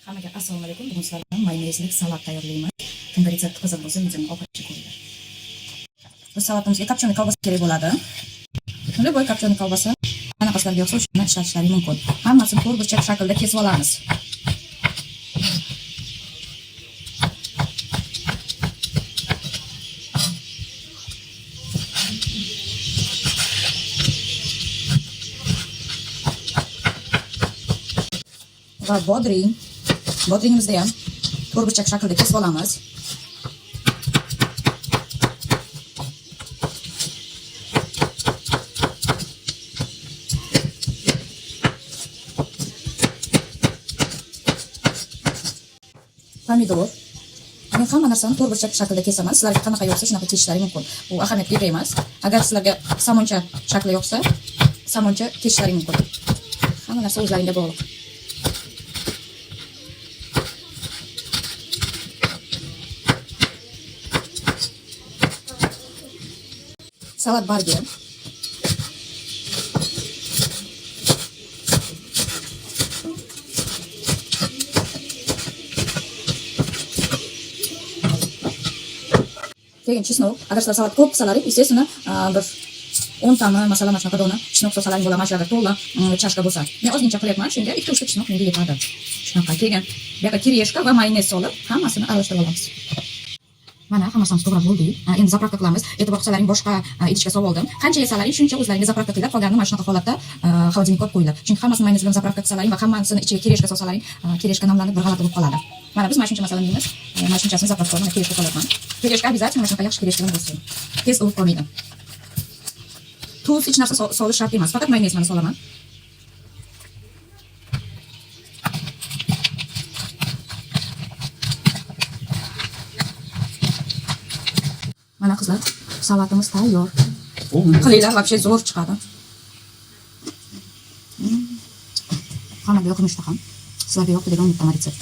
Hammaga assalomu alaykum. Bugun sizlar bilan mayonezli salat tayyorlayman. Kimga retsepti qiziq bo'lsa, menga oxirigacha ko'ringlar. Bu salatimizga kopchonli kolbasa kerak bo'ladi. Любой kopchonli kolbasa qanaqasilarga yoqsa shuni ishlatishlari mumkin. Hammasini to'rt burchak shaklda kesib olamiz. Va bodringimizni ham to'rt burchak shaklda kesib olamiz. Pomidor. Men hamma narsani to'rt burchak shaklda kesaman. Sizlarga qanaqa yoqsa shunaqa kesishlari mumkin. Bu ahamiyatga emas. Agar sizlarga somoncha shakli yoqsa, somoncha kesishlari mumkin. Hamma narsa o'zlaringga bog'liq. Salat bargi. Keyin chesnok. Agar sizlar salat ko'p qilsalaring, естественно, bir 10 tami, masalan, shunaqa dona chesnok solsalaring bo'ladi. Mana to'la chashka bo'lsa. Men ozgincha qilyapman, shunga 2-3 ta chesnok menga yetadi. Shunaqa. Keyin bu yerga kiriyeshka va mayonez solib, hammasini aralashtirib olamiz. Mana hammasini to'g'rab bo'ldik. Endi zapravka qilamiz. E'tibor qilsalaring boshqa idishga solib oldim. Qancha yesalaring shuncha o'zlaringiz zapravka qilinglar. Qolganini mana shunaqa holatda xolodilnikka olib qo'yinglar. Chunki hammasini mayonez bilan zapravka qilsalaring va hammasini ichiga kireshka solsalaring, kireshka namlanib bir g'alati bo'lib qoladi. Mana biz mana shuncha masalan deymiz. Mana shunchasini zapravka qilib kireshka solyapman. Kireshka обязательно mana shunaqa yaxshi kireshka bilan bo'lsin. Tez urib qolmaydi. Tuz hech narsa solish shart emas. Faqat mayonez mana solaman. Mana qizlar, salatimiz tayyor. Qilinglar, вообще zo'r chiqadi. Hammaga yoqimli ham. Sizlarga yoqdi degan umiddaman retsept.